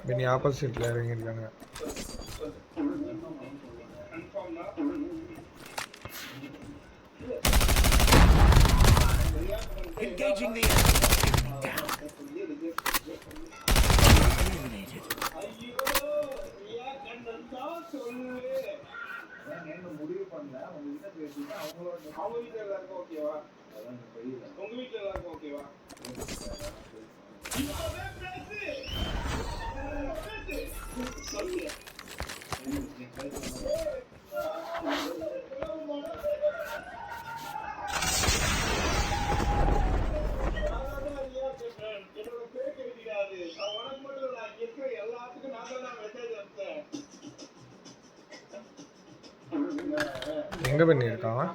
பின்னி ஆப்போசிட்ல இறங்கியிருக்காங்க. Engaging the enemy. Down. Eliminated. முடிவு பண்ணல உங்ககிட்ட பேசிட்டு அவங்க வீட்டுல எல்லாருக்கும் ஓகேவா? அதான் தெரியல. உங்க வீட்டுல எல்லாருக்கும் ஓகேவா? எங்க பண்ணி இருக்கான்?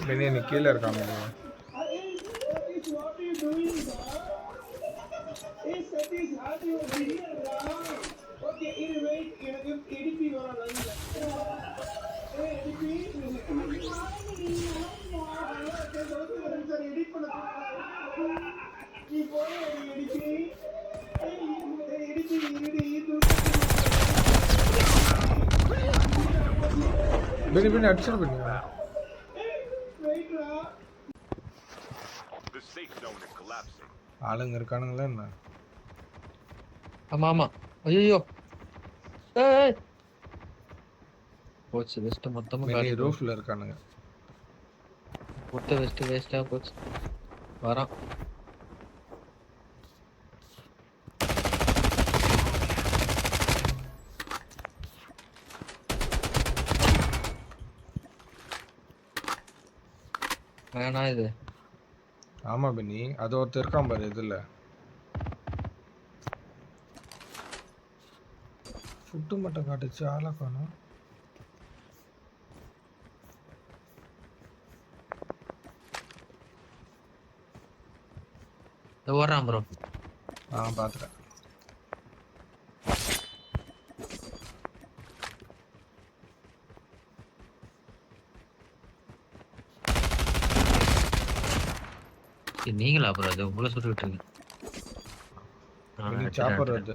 பெனி நீ கீழே இருக்காங்க. பெனி பெனி அடிச்சிரு பெனி. ஆளுங்க இருக்கானுங்களா என்ன? ஆமா ஆமா. ஐயோ ஏய் போச்சு வெஸ்ட் மொத்தமா பெனி காலி. ரூஃப்ல இருக்கானுங்க. மொத்த வெஸ்ட் வேஸ்டா போச்சு. வரான். வேணா இது. ஆமா பெனி அது ஒருத்தர் இருக்கான் பாரு இதுல. ஃபுட்டு மட்டும் காட்டுச்சு ஆளை காணும். ஓடுறான் ப்ரோ. பாத்துட்டேன். நீங்களா ப்ரோ அது உங்களை சுட்டுக்கிட்டு பெனி சாப்பர் இருக்கீங்க. வருது.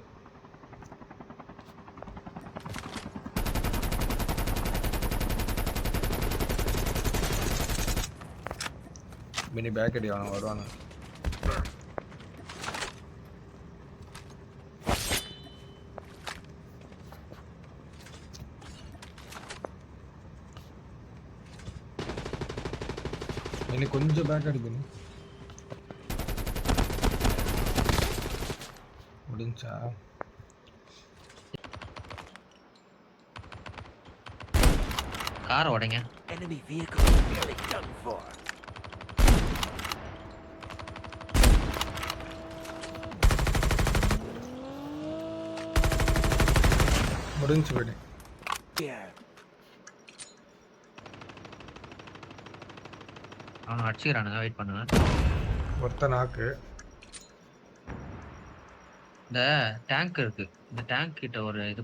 பெனி பேக் அடி அவனுங்க வருவானு. பெனி கொஞ்சம் பேக் அடி பெனி. முடிஞ்சா காரை உடைங்க. Enemy vehicle nearly done for. முடிஞ்சு பெனி. Yeah. அவனை அடிச்சுக்கிறானுங்க. வெயிட் பண்ணுங்க. ஒருத்த நாக்கு. இந்த டேங்க் இருக்கு. இந்த டேங்க் கிட்ட ஒரு இது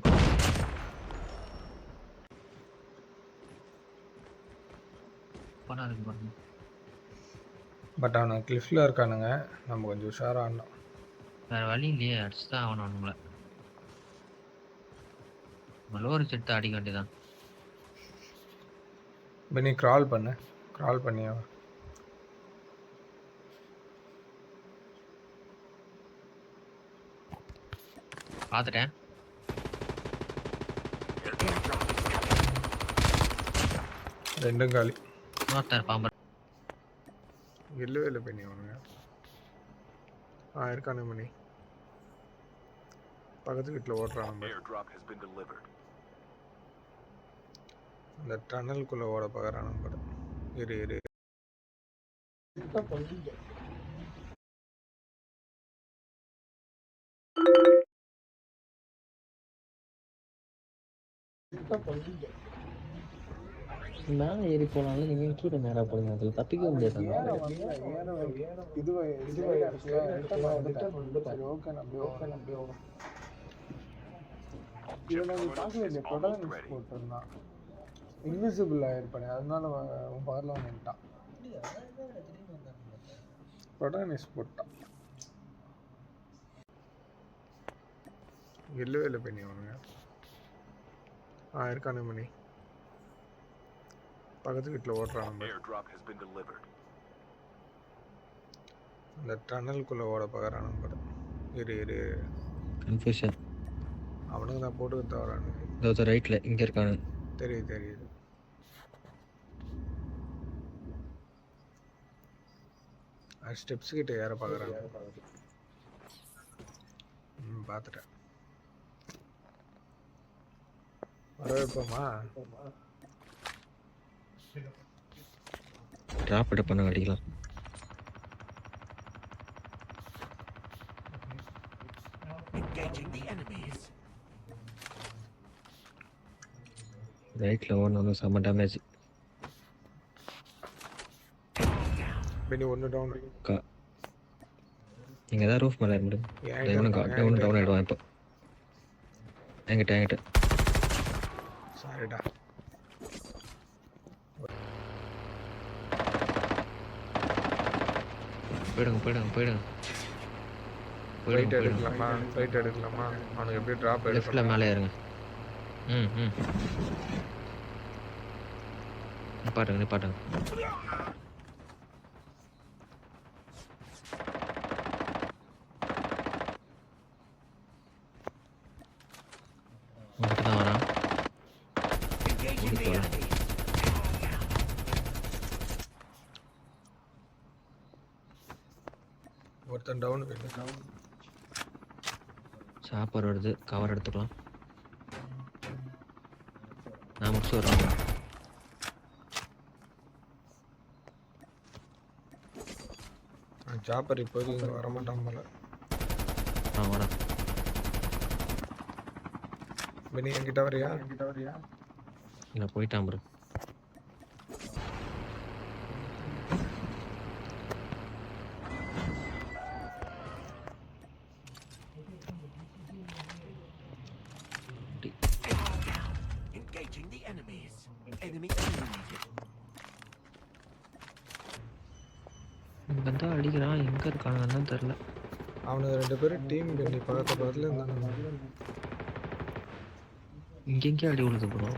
பண்ணாதுங்க பாருங்க. பட் அவனை கிளிஃப்ல இருக்கானுங்க. நம்ம கொஞ்சம் உஷாரா ஆடணும். வேற வழி இல்லையே. அடிச்சுதான் ஆகணும் அவனுங்கள. லோரி செட்டு அடிக்க வேண்டியதான். பெனி கிரால் பண்ணு. கிரால் பண்ணியா பார்த்துட்டேன். ரெண்டும் காலி. இன்னொருத்தர் பாம்பர். இல்லவே இல்லை பெனி அவனுங்க. இருக்கானு மணி. பக்கத்து வீட்டில் ஓடுறான். அந்த டனலுக்குள்ளே ஓட பார்க்குறான் நம்பர். இரு மேலே ஏறி போனாலும் நீங்க கீழே நேரா போறீங்க, அதுல தப்பிக்க முடியாது. இன்விசிபிள் ஆயிருப்பானே, அதனால வரலாம் வந்துட்டான். ப்ரொடகனிஸ்ட் போட்டான். இல்லவே இல்லை பண்ணி அவனுங்க. இருக்கானே மணி பக்கத்து வீட்டில் ஓடுறான். Airdrop has been delivered. இந்த டனலுக்குள்ளே ஓட பார்க்குறான் நம்பர். இரு கன்ஃபியூஷன். அவனுக்கு தான் போட்டு தவறானுங்க. இந்த ரைட்ல இங்க இருக்கானு தெரியுது. ஸ்டெப்ஸ் கிட்ட ஏற பார்க்குறாங்க. பார்த்துட்டேன். வர வைப்போமா? டிராப் இட பண்ண அடிக்கலாம். Engaging the enemies. ரைட்ல ஓடணும், செம்ம டேமேஜ். பெனி ஒன்று டவுன். நீங்க ஏதாவது ரூஃப் மேலே முடியும். ஒன்று டவுன் ஆகிடுவான் இப்போ. என்கிட்ட சாரிடா. போயிடுங்க. ஃப்ளைட் எடுக்கலாமா? அவனுக்கு எப்படி ட்ராப் லெஃப்ட்ல மேலே ஏறுங்க. நிப்பாட்டுங்க. உங்ககிட்ட தான் வரான். Engaging the enemies. ஒருத்தன் டவுன். சாப்பர் வருது, கவர் எடுத்துக்கலாம். நான் முடிச்சு வரேன். சாப்பர் இப்போதைக்கு வரமாட்டான் போல. வரேன். பெனி என்கிட்ட வரியா? இல்லை, போயிட்டான் bro. Engaging the enemies. Enemy eliminated. இங்கே தான் அடிக்கிறான். எங்கே இருக்காங்கன்னு தான் தெரில. அவனுக்கு 2 பேரும் டீம் பெனி பக்கத்தில் இருந்தாங்க. இங்கெங்கே அடி விழுது ப்ரோ.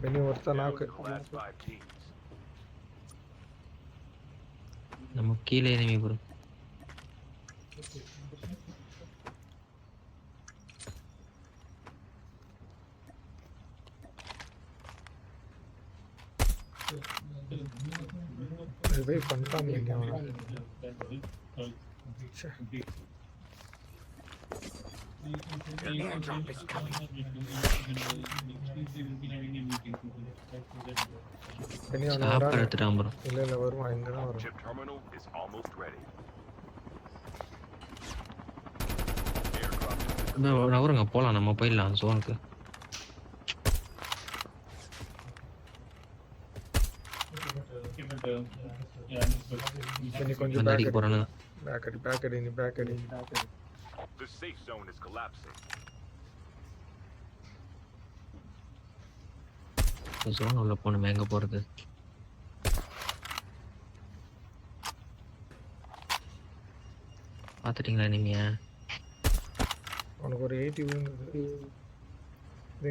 பெனி ஒருத்தன் நாக்கு. Last 5 teams. நம்ம கீழே எனிமி ப்ரோ. ரிவைவ் பண்ணிட்டான் பெனி அவனை. Airdrop is coming. பெனி அவனை சாப்பர் எடுத்துட்டான் ப்ரோ. இல்லை வருவான். இங்கே தான் வரும். Chip terminal is almost ready. நவருங்க, போகலாம். நம்ம போயிடலாம் அந்த ஜோனுக்கு. பெனி கொஞ்சம் வந்து அடிக்க போகிறானுங்க. பேக் அடி. The safe zone is collapsing. Zone உள்ள போகணுமே, எங்கே போகிறது? பார்த்துட்டிங்களா இனிமையா? உனக்கு ஒரு 80 விழுந்தது.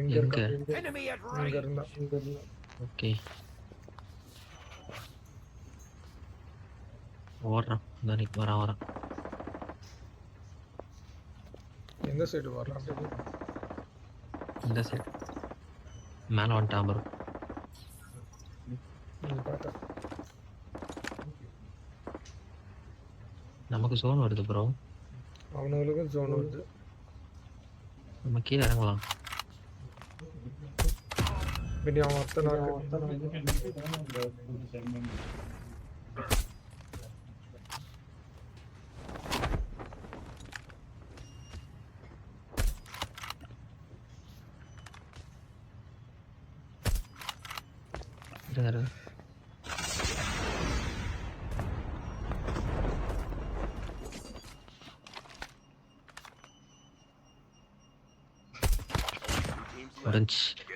இங்கே எங்க? இருக்கா? Enemy at இங்கே range. இருந்தா. ஓகே, ஓடுறான். இந்த வரான். எந்த சைடு வரலாம்? இந்த சைடு மேலே வந்துட்டான் ப்ரோ. பார்த்தா நமக்கு ஜோன் வருது ப்ரோ. அவனுங்களுக்கும் ஜோன் வருது. நம்ம கீழே இறங்கலாம். பின்னி அவன் ஒருத்தன் இருங்க, இருங்க. Two teams left. முடிஞ்சுச்சு.